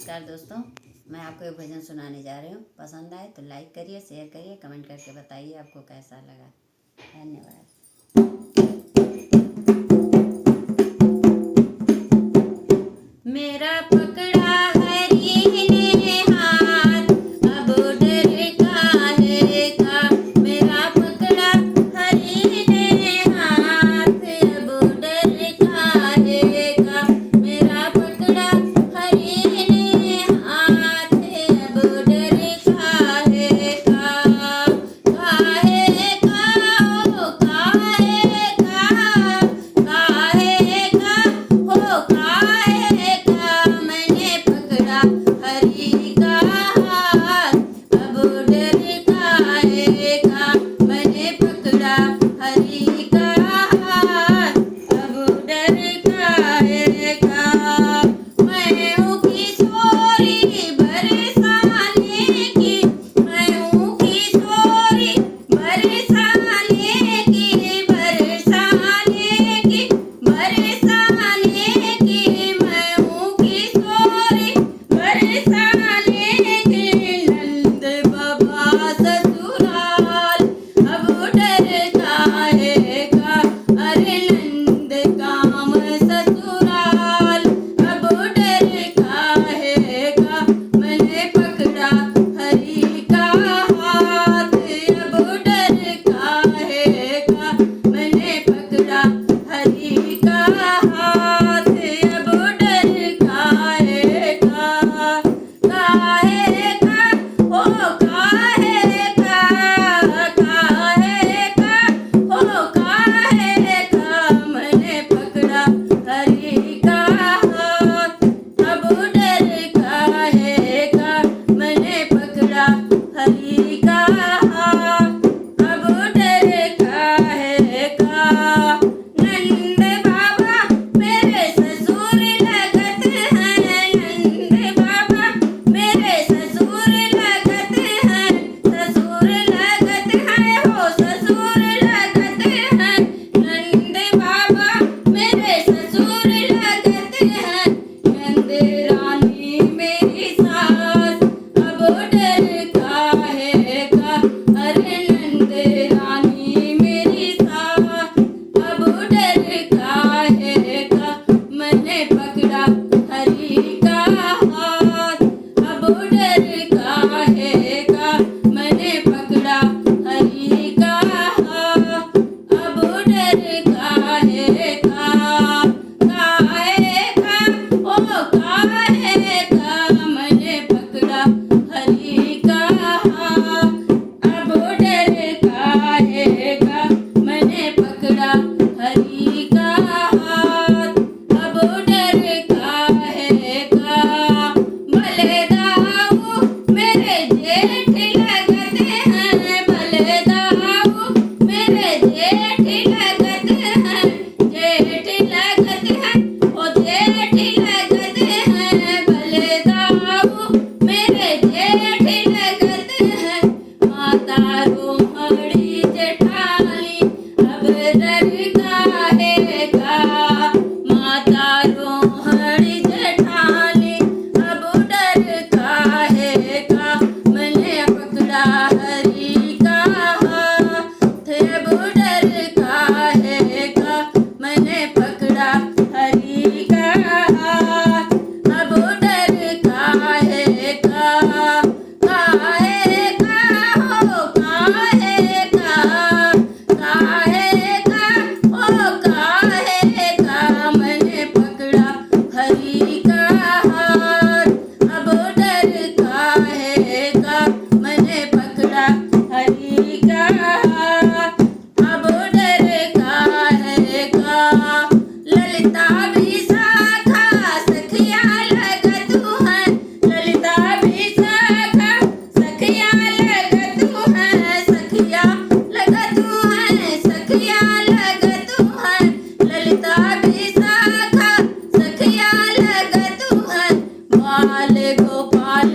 नमस्कार दोस्तों, मैं आपको एक भजन सुनाने जा रही हूँ। पसंद आए तो लाइक करिए, शेयर करिए, कमेंट करके बताइए आपको कैसा लगा। धन्यवाद। मेरा पकड़ा हरि ने हाथ, अब डर काहे का। मेरा पकड़ा हरि ने हाथ, अब डर काहे का। मेरा पकड़ा हरि ने हाथ, अब डर काहे का। काहे का हो काहे का, काहे का हो काहे का। मैंने पकड़ा हरि का हाथ, अब डर काहे का। मैंने पकड़ा हरि का हाथ, अब डर काहे का। मैं हूँ किशोरी बरसाने की, मैं हूँ किशोरी बरसाने की, बरसाने की, बरसाने की। मैं हूँ किशोरी बरसाने की। नंद बाबा ससुराल, अब डर काहे का। अरे नंद काम ससुराल, अब डर काहे का। मैंने पकड़ा हरि का हाथ, अब डर काहे का। मैंने पकड़ा हरि का हाथ, अब डर काहे का। काहे का हो काहे का, काहे का हो काहे का। मैंने पकड़ा हरि का हाथ, अब डर काहे का। मैंने पकड़ा हरि का हाथ, अब डर काहे का। नंद बाबा मेरे ससुर लगत हैं, नंद बाबा मेरे ससुर लगत हैं, ससुर लगत हैं हो ससुर लगत हैं। नंद बाबा मेरे ससुर लगत हैं। नंद रानी मेरी सास, अब डर काहे का। अरे नंद रानी मेरी सास, अब डर काहे का। मैंने पकड़ा हरि का हाथ, अब डर काहे का। मैंने पकड़ा हरि का हाथ, अब डर काहे का। काहे का ओ काहे का। मैंने पकड़ा हरि का हाथ, अब डर काहे का। मैंने पकड़ा हरि का हाथ, अब डर काहे का। बलदाऊ मेरे जेठ लगत हैं, बलदाऊ मेरे जेठ लगत हैं, जेठ लगत हैं ओ जेठ लगत हैं। बलदाऊ मेरे जेठ लगत हैं। माता रोहड़ी जेठानी, अब डर काहे का। माता रोहड़ी जेठानी, अब डर काहे का। मैंने पकड़ा हरि का हाथ, अब डर काहे का। मैंने पकड़ा हरि का हाथ, अब डर काहे का। काहे का हो काहे का, काहे का हो काहे का। मैंने पकड़ा हरि का हाथ, अब डर काहे का। मैंने पकड़ा हरि का हाथ, अब डर काहे का। ललिता विशाखा सखिया लगत हैं, ललिता विशाखा सखिया लगत हैं, सखिया लगत हैं, सखिया लगत हैं। ललिता विशाखा सखिया लगत हैं। बाल गोपाल